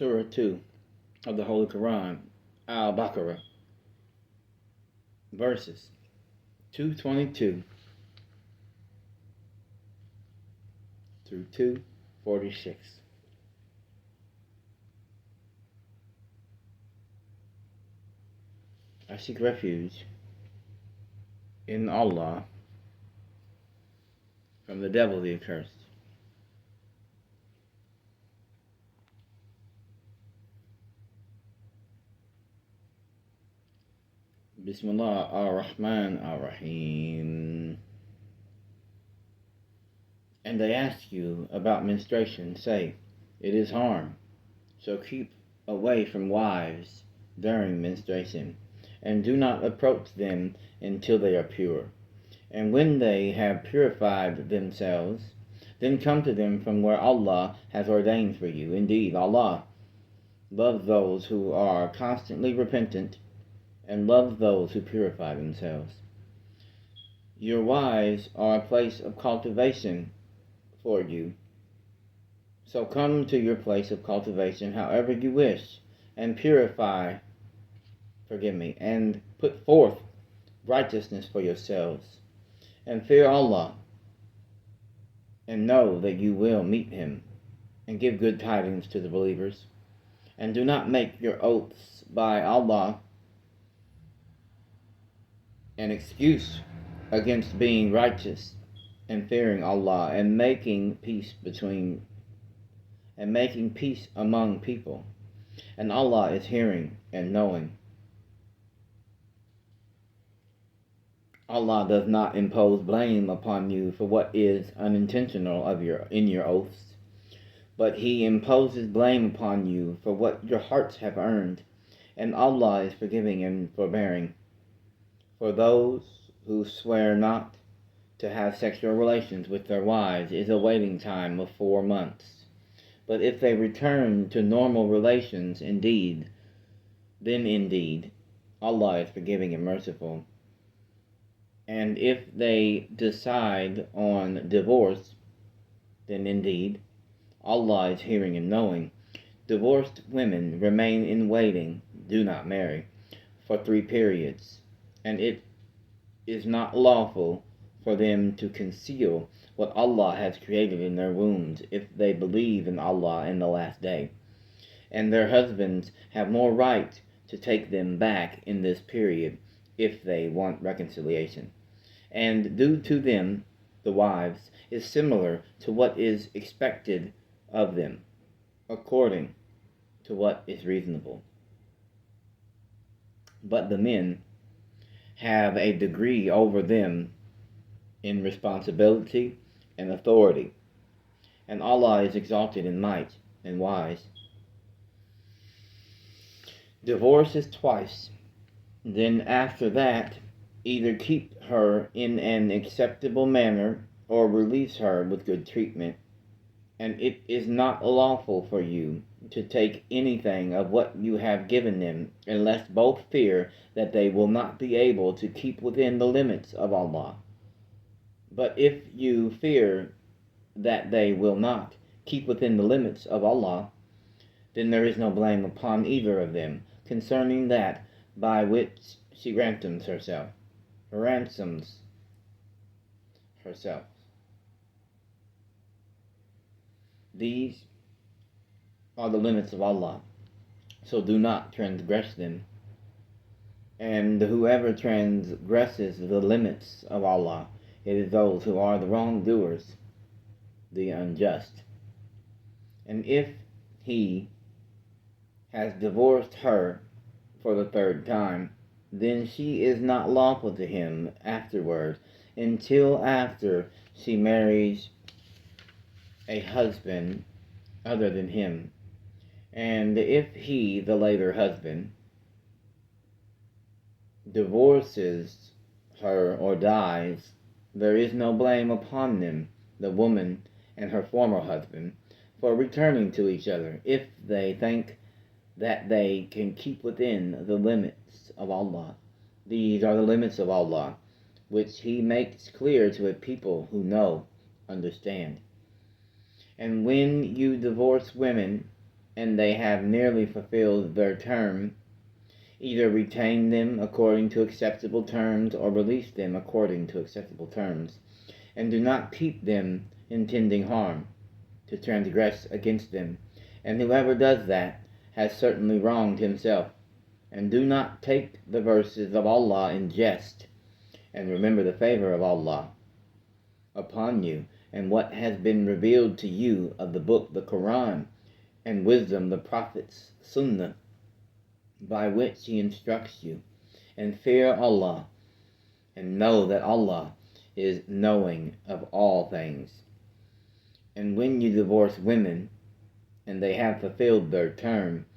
Surah 2 of the Holy Quran, al-Baqarah, verses 222 through 246. I seek refuge in Allah from the devil the accursed. Bismillah ar-Rahman ar-Rahim. And they ask you about menstruation, say, it is harm, so keep away from wives during menstruation, and do not approach them until they are pure. And when they have purified themselves, then come to them from where Allah has ordained for you. Indeed, Allah loves those who are constantly repentant and loves those who purify themselves. Your wives are a place of cultivation for you. So come to your place of cultivation however you wish, and and put forth righteousness for yourselves, and fear Allah, and know that you will meet Him, and give good tidings to the believers. And do not make your oaths by Allah an excuse against being righteous and fearing Allah and making peace among people. And Allah is hearing and knowing. Allah does not impose blame upon you for what is unintentional in your oaths, but He imposes blame upon you for what your hearts have earned, and Allah is forgiving and forbearing. For those who swear not to have sexual relations with their wives is a waiting time of 4 months. But if they return to normal relations, then indeed, Allah is forgiving and merciful. And if they decide on divorce, then indeed, Allah is hearing and knowing. Divorced women remain in waiting, do not marry, for 3 periods. And it is not lawful for them to conceal what Allah has created in their wombs if they believe in Allah and the last day. And their husbands have more right to take them back in this period if they want reconciliation. And due to them, the wives, is similar to what is expected of them, according to what is reasonable. But the men have a degree over them in responsibility and authority, and Allah is exalted in might and wise. Divorce is twice. Then after that, either keep her in an acceptable manner or release her with good treatment. And it is not lawful for you to take anything of what you have given them, unless both fear that they will not be able to keep within the limits of Allah. But if you fear that they will not keep within the limits of Allah, then there is no blame upon either of them concerning that by which she ransoms herself. These are the limits of Allah, so do not transgress them. And whoever transgresses the limits of Allah, it is those who are the wrongdoers, the unjust. And if he has divorced her for the 3rd time, then she is not lawful to him afterwards until after she marries a husband other than him. And if he, the later husband, divorces her or dies, there is no blame upon them, the woman and her former husband, for returning to each other if they think that they can keep within the limits of Allah. These are the limits of Allah, which He makes clear to a people who understand. And when you divorce women and they have nearly fulfilled their term, either retain them according to acceptable terms or release them according to acceptable terms, and do not keep them intending harm, to transgress against them. And whoever does that has certainly wronged himself. And do not take the verses of Allah in jest, and remember the favor of Allah upon you, and what has been revealed to you of the book, the Quran, and wisdom, the Prophet's Sunnah, by which he instructs you. And fear Allah, and know that Allah is knowing of all things. And when you divorce women, and they have fulfilled their term,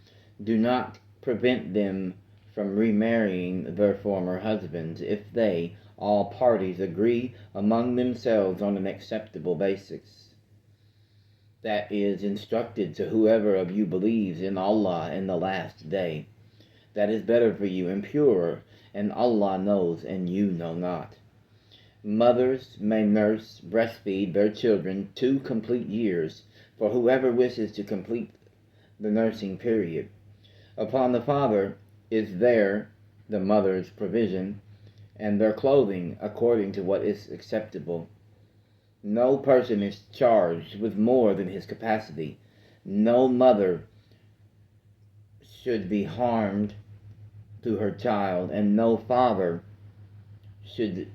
do not prevent them from remarrying their former husbands if they, all parties, agree among themselves on an acceptable basis. That is instructed to whoever of you believes in Allah and the last day. That is better for you and purer, and Allah knows and you know not. Mothers may nurse, breastfeed their children 2 complete years, for whoever wishes to complete the nursing period. Upon the father is there the mother's provision, and their clothing according to what is acceptable. No person is charged with more than his capacity. No mother should be harmed through her child, and no father should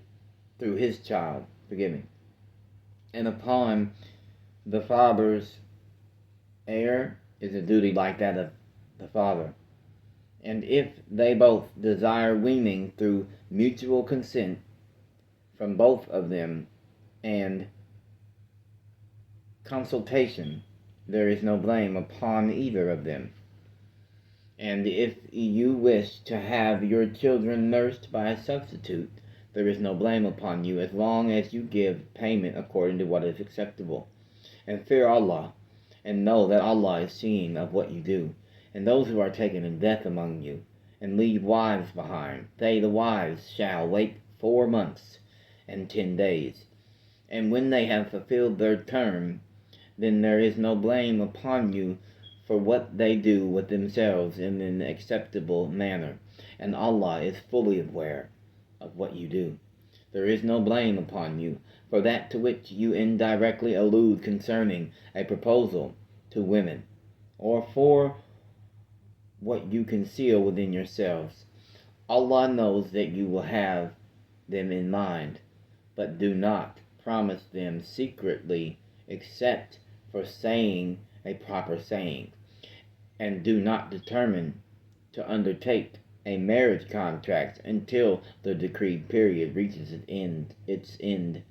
through his child. Forgive me. And upon the father's heir is a duty like that of the father. And if they both desire weaning through mutual consent from both of them and consultation, there is no blame upon either of them. And if you wish to have your children nursed by a substitute, there is no blame upon you, as long as you give payment according to what is acceptable. And fear Allah, and know that Allah is seeing of what you do. And those who are taken in death among you, and leave wives behind, they, the wives, shall wait 4 months and 10 days. And when they have fulfilled their term, then there is no blame upon you for what they do with themselves in an acceptable manner. And Allah is fully aware of what you do. There is no blame upon you for that to which you indirectly allude concerning a proposal to women, or for what you conceal within yourselves. Allah knows that you will have them in mind, but do not promise them secretly except for saying a proper saying, and do not determine to undertake a marriage contract until the decreed period reaches its end.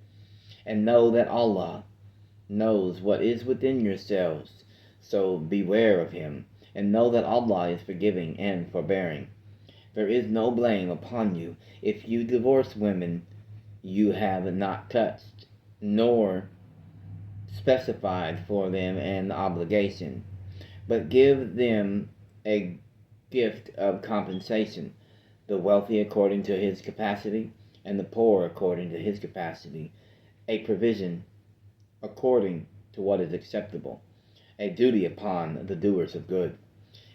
And know that Allah knows what is within yourselves, so beware of him, and know that Allah is forgiving and forbearing. There is no blame upon you if you divorce women you have not touched, nor specified for them an obligation, but give them a gift of compensation, the wealthy according to his capacity, and the poor according to his capacity, a provision according to what is acceptable, a duty upon the doers of good.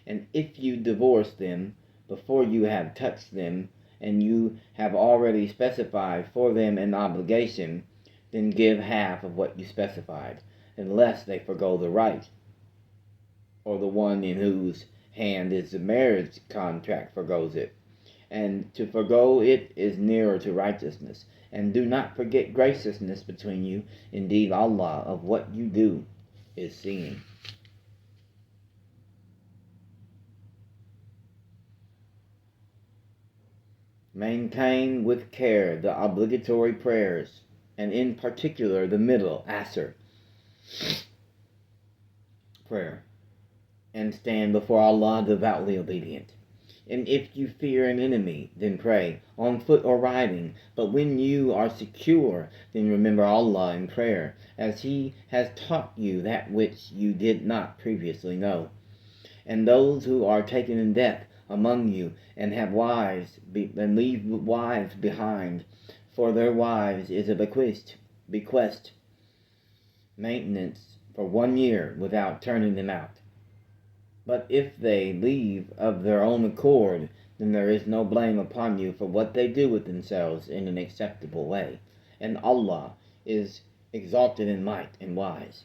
And if you divorce them before you have touched them, and you have already specified for them an obligation, then give half of what you specified, unless they forgo the right, or the one in whose hand is the marriage contract forgoes it. And to forgo it is nearer to righteousness. And do not forget graciousness between you. Indeed, Allah of what you do is seeing. Maintain with care the obligatory prayers, and in particular the middle Asr prayer, and stand before Allah devoutly obedient. And if you fear an enemy, then pray, on foot or riding. But when you are secure, then remember Allah in prayer, as He has taught you that which you did not previously know. And those who are taken in death among you, and have wives, and leave wives behind, for their wives is a bequest, maintenance for 1 year without turning them out. But if they leave of their own accord, then there is no blame upon you for what they do with themselves in an acceptable way. And Allah is exalted in might and wise.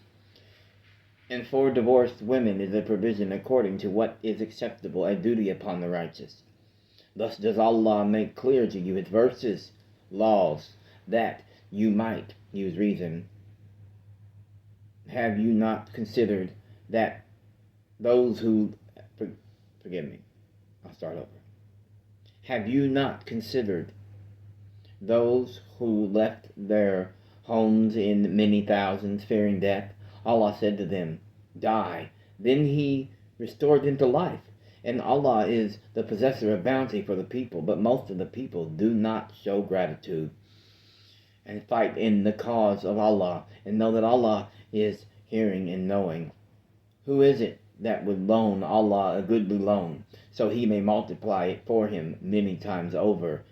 And for divorced women is a provision according to what is acceptable, a duty upon the righteous. Thus does Allah make clear to you His verses, laws, that you might use reason. Have you not considered that those who... Forgive me, I'll start over. Have you not considered those who left their homes in many thousands, fearing death? Allah said to them, die. Then He restored them to life. And Allah is the possessor of bounty for the people, but most of the people do not show gratitude and fight in the cause of Allah, and know that Allah is hearing and knowing. Who is it that would loan Allah a goodly loan, so He may multiply it for him many times over?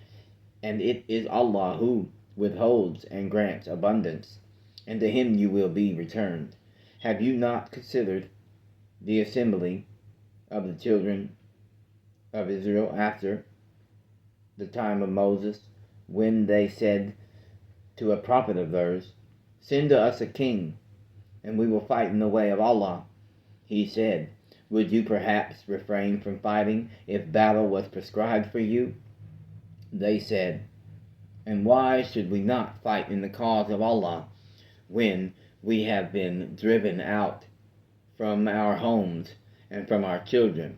And it is Allah who withholds and grants abundance, and to Him you will be returned. Have you not considered the assembly of the children of Israel after the time of Moses, when they said to a prophet of theirs, send to us a king, and we will fight in the way of Allah? He said, would you perhaps refrain from fighting if battle was prescribed for you? They said, and why should we not fight in the cause of Allah when we have been driven out from our homes and from our children?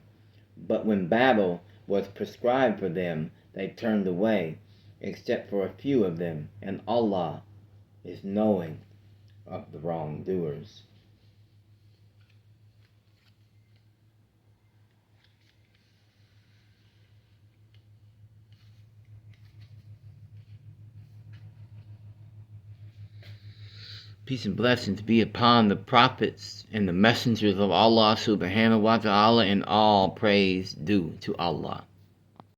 But when battle was prescribed for them, they turned away, except for a few of them, and Allah is knowing of the wrongdoers. Peace and blessings be upon the prophets and the messengers of Allah subhanahu wa ta'ala, and all praise due to Allah.